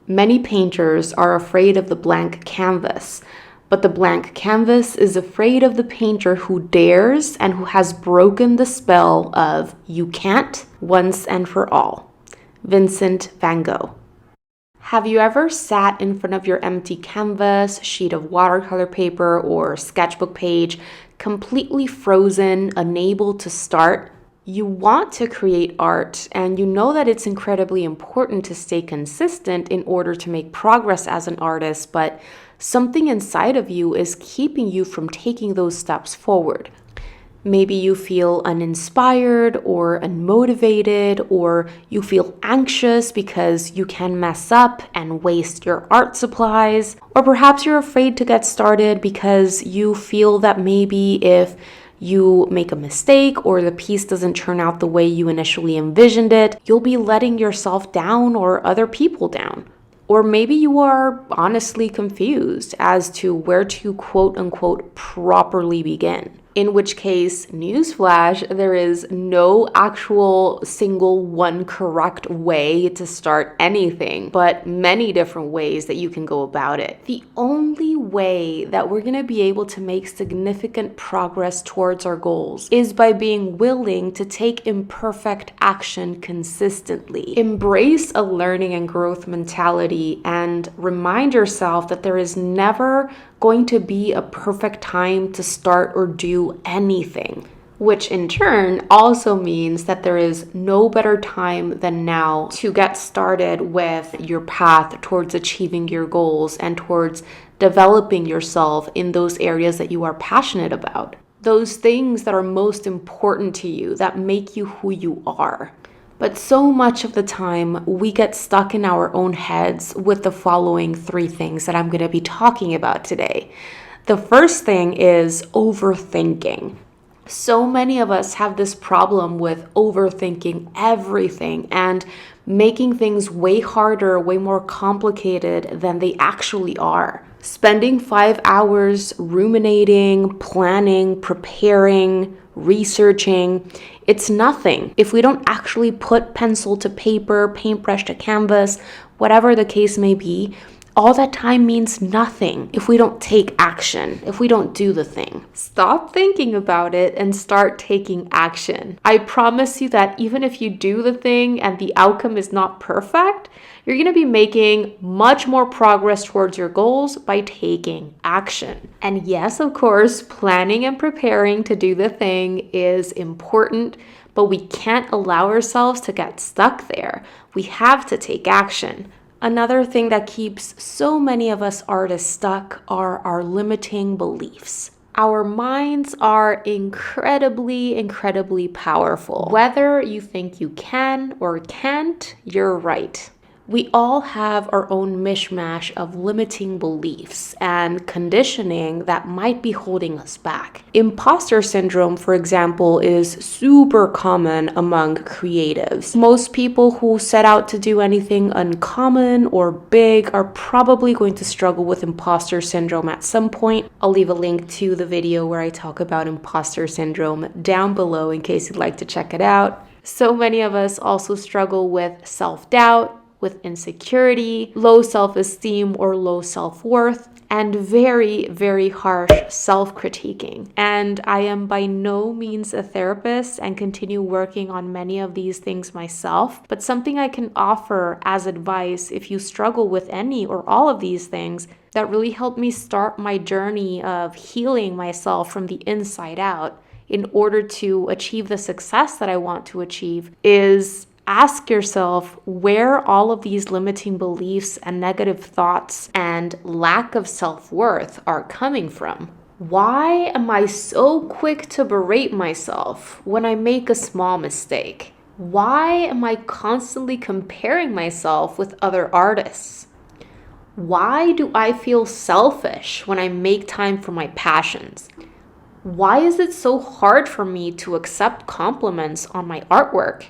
Many painters are afraid of the blank canvas, but the blank canvas is afraid of the painter who dares and who has broken the spell of "you can't" once and for all. Vincent van Gogh. Have you ever sat in front of your empty canvas, sheet of watercolor paper, or sketchbook page, completely frozen, unable to start? You want to create art, and you know that it's incredibly important to stay consistent in order to make progress as an artist, but something inside of you is keeping you from taking those steps forward. Maybe you feel uninspired or unmotivated, or you feel anxious because you can mess up and waste your art supplies. Or perhaps you're afraid to get started because you feel that maybe if you make a mistake or the piece doesn't turn out the way you initially envisioned it, you'll be letting yourself down or other people down. Or maybe you are honestly confused as to where to quote unquote properly begin. In which case, newsflash, there is no actual single one correct way to start anything, but many different ways that you can go about it. The only way that we're going to be able to make significant progress towards our goals is by being willing to take imperfect action consistently. Embrace a learning and growth mentality and remind yourself that there is never going to be a perfect time to start or do anything, which in turn also means that there is no better time than now to get started with your path towards achieving your goals and towards developing yourself in those areas that you are passionate about. Those things that are most important to you, that make you who you are. But so much of the time, we get stuck in our own heads with the following 3 things that I'm going to be talking about today. The first thing is overthinking. So many of us have this problem with overthinking everything and making things way harder, way more complicated than they actually are. Spending 5 hours ruminating, planning, preparing, researching, it's nothing if we don't actually put pencil to paper, paintbrush to canvas, whatever the case may be. All that time means nothing if we don't take action, if we don't do the thing. Stop thinking about it and start taking action. I promise you that even if you do the thing and the outcome is not perfect, you're going to be making much more progress towards your goals by taking action. And yes, of course, planning and preparing to do the thing is important, but we can't allow ourselves to get stuck there. We have to take action. Another thing that keeps so many of us artists stuck are our limiting beliefs. Our minds are incredibly powerful. Whether you think you can or can't, you're right. We all have our own mishmash of limiting beliefs and conditioning that might be holding us back. Imposter syndrome, for example, is super common among creatives. Most people who set out to do anything uncommon or big are probably going to struggle with imposter syndrome at some point. I'll leave a link to the video where I talk about imposter syndrome down below in case you'd like to check it out. So many of us also struggle with self-doubt, with insecurity, low self-esteem or low self-worth, and very harsh self-critiquing. And I am by no means a therapist and continue working on many of these things myself, but something I can offer as advice if you struggle with any or all of these things that really helped me start my journey of healing myself from the inside out in order to achieve the success that I want to achieve is ask yourself where all of these limiting beliefs and negative thoughts and lack of self-worth are coming from. Why am I so quick to berate myself when I make a small mistake? Why am I constantly comparing myself with other artists? Why do I feel selfish when I make time for my passions? Why is it so hard for me to accept compliments on my artwork?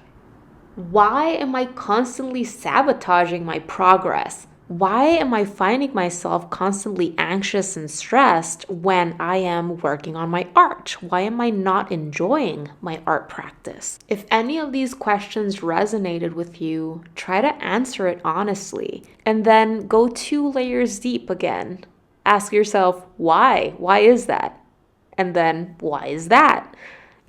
Why am I constantly sabotaging my progress? Why am I finding myself constantly anxious and stressed when I am working on my art? Why am I not enjoying my art practice? If any of these questions resonated with you, try to answer it honestly and then go 2 layers deep again. Ask yourself, why? Why is that? And then, why is that?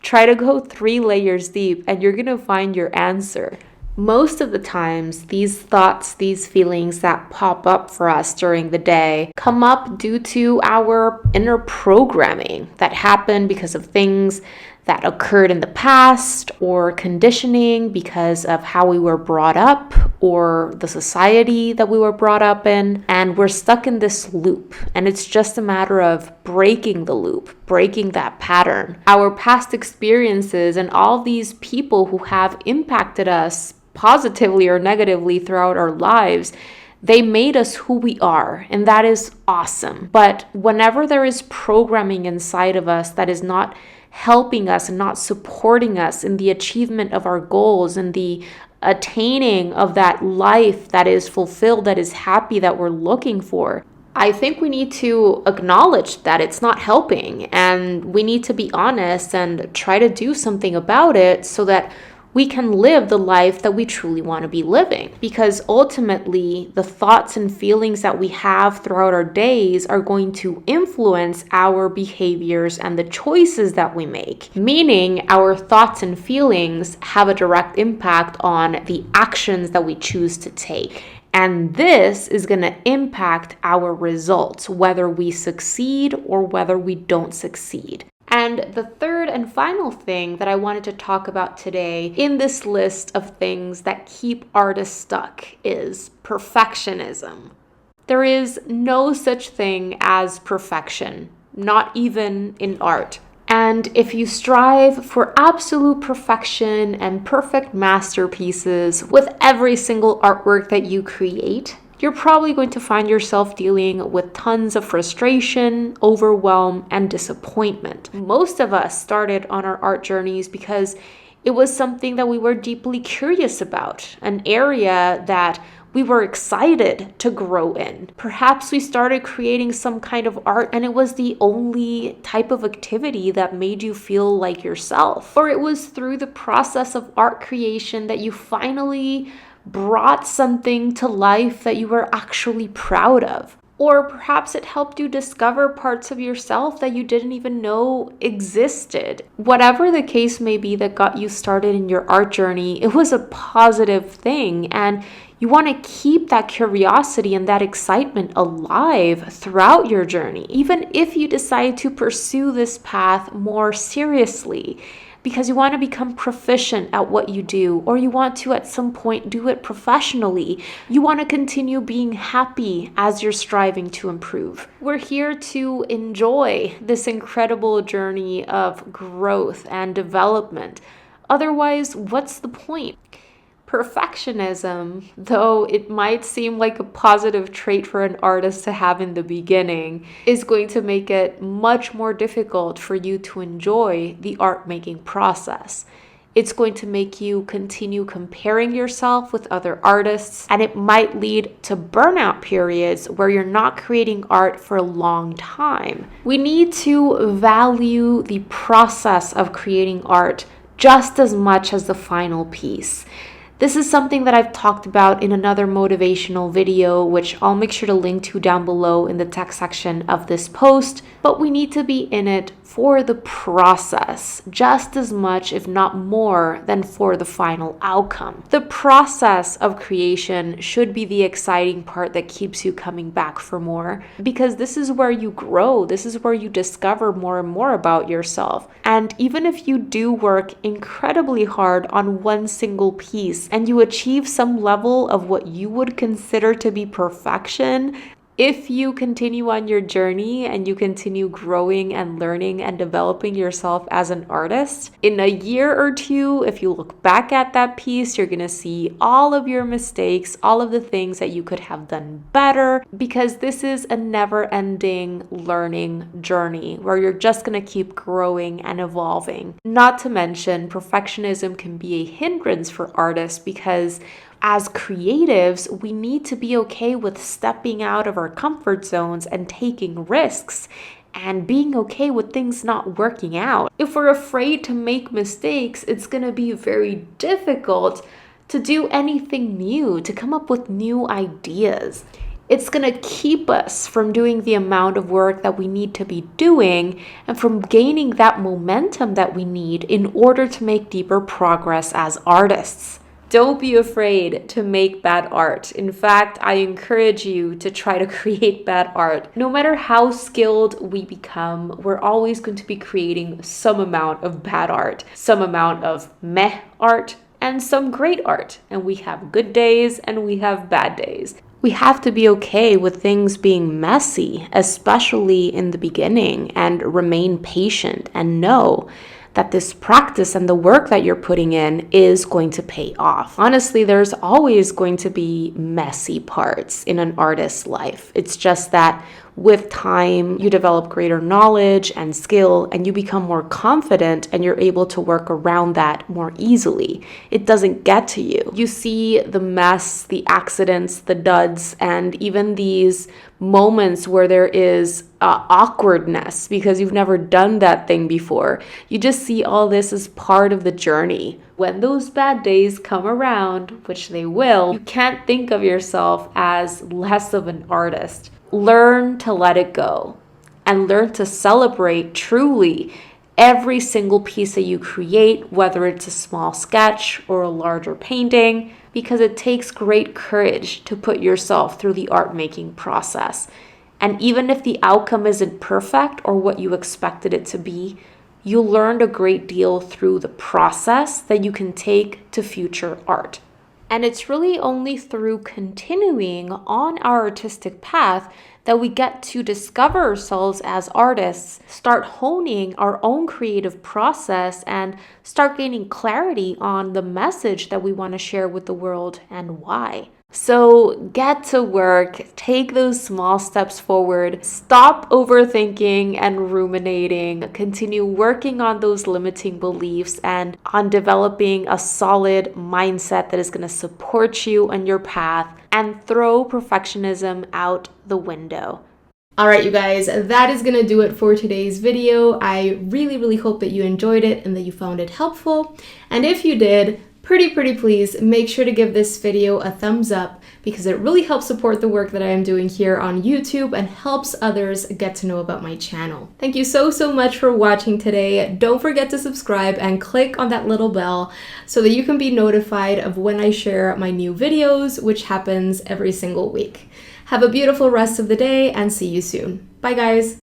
Try to go 3 layers deep and you're going to find your answer. Most of the times, these thoughts, these feelings that pop up for us during the day come up due to our inner programming that happened because of things that occurred in the past, or conditioning because of how we were brought up or the society that we were brought up in. And we're stuck in this loop, and it's just a matter of breaking the loop, breaking that pattern. Our past experiences and all these people who have impacted us positively or negatively throughout our lives, they made us who we are, and that is awesome. But whenever there is programming inside of us that is not helping us and not supporting us in the achievement of our goals and the attaining of that life that is fulfilled, that is happy, that we're looking for, I think we need to acknowledge that it's not helping, and we need to be honest and try to do something about it so that we can live the life that we truly want to be living. Because ultimately, the thoughts and feelings that we have throughout our days are going to influence our behaviors and the choices that we make. Meaning, our thoughts and feelings have a direct impact on the actions that we choose to take. And this is going to impact our results, whether we succeed or whether we don't succeed. And the third and final thing that I wanted to talk about today in this list of things that keep artists stuck is perfectionism. There is no such thing as perfection, not even in art. And if you strive for absolute perfection and perfect masterpieces with every single artwork that you create, you're probably going to find yourself dealing with tons of frustration, overwhelm, and disappointment. Most of us started on our art journeys because it was something that we were deeply curious about, an area that we were excited to grow in. Perhaps we started creating some kind of art and it was the only type of activity that made you feel like yourself. Or it was through the process of art creation that you finally brought something to life that you were actually proud of. Or perhaps it helped you discover parts of yourself that you didn't even know existed. Whatever the case may be that got you started in your art journey, it was a positive thing, and you want to keep that curiosity and that excitement alive throughout your journey, even if you decide to pursue this path more seriously, because you want to become proficient at what you do, or you want to at some point do it professionally. You want to continue being happy as you're striving to improve. We're here to enjoy this incredible journey of growth and development. Otherwise, what's the point? Perfectionism, though it might seem like a positive trait for an artist to have in the beginning, is going to make it much more difficult for you to enjoy the art making process. It's going to make you continue comparing yourself with other artists, and it might lead to burnout periods where you're not creating art for a long time. We need to value the process of creating art just as much as the final piece. This is something that I've talked about in another motivational video, which I'll make sure to link to down below in the text section of this post, but we need to be in it for the process just as much, if not more, than for the final outcome. The process of creation should be the exciting part that keeps you coming back for more, because this is where you grow, this is where you discover more and more about yourself. And even if you do work incredibly hard on one single piece and you achieve some level of what you would consider to be perfection, if you continue on your journey and you continue growing and learning and developing yourself as an artist, in a year or two, if you look back at that piece, you're going to see all of your mistakes, all of the things that you could have done better, because this is a never-ending learning journey where you're just going to keep growing and evolving. Not to mention, perfectionism can be a hindrance for artists because As creatives, we need to be okay with stepping out of our comfort zones and taking risks and being okay with things not working out. If we're afraid to make mistakes, it's going to be very difficult to do anything new, to come up with new ideas. It's going to keep us from doing the amount of work that we need to be doing and from gaining that momentum that we need in order to make deeper progress as artists. Don't be afraid to make bad art. In fact, I encourage you to try to create bad art. No matter how skilled we become, we're always going to be creating some amount of bad art, some amount of meh art, and some great art. And we have good days and we have bad days. We have to be okay with things being messy, especially in the beginning, and remain patient and know that this practice and the work that you're putting in is going to pay off. Honestly, there's always going to be messy parts in an artist's life. It's just that with time, you develop greater knowledge and skill, and you become more confident, and you're able to work around that more easily. It doesn't get to you. You see the mess, the accidents, the duds, and even these moments where there is awkwardness because you've never done that thing before. You just see all this as part of the journey. When those bad days come around, which they will, you can't think of yourself as less of an artist. Learn to let it go and learn to celebrate truly every single piece that you create, whether it's a small sketch or a larger painting, because it takes great courage to put yourself through the art making process. And even if the outcome isn't perfect or what you expected it to be, you learned a great deal through the process that you can take to future art. And it's really only through continuing on our artistic path that we get to discover ourselves as artists, start honing our own creative process, and start gaining clarity on the message that we want to share with the world and why. So get to work, take those small steps forward, stop overthinking and ruminating, continue working on those limiting beliefs and on developing a solid mindset that is going to support you on your path, and throw perfectionism out the window. All right, you guys, that is going to do it for today's video. I really hope that you enjoyed it and that you found it helpful. And if you did, pretty please make sure to give this video a thumbs up because it really helps support the work that I am doing here on YouTube and helps others get to know about my channel. Thank you so much for watching today. Don't forget to subscribe and click on that little bell so that you can be notified of when I share my new videos, which happens every single week. Have a beautiful rest of the day and see you soon. Bye guys.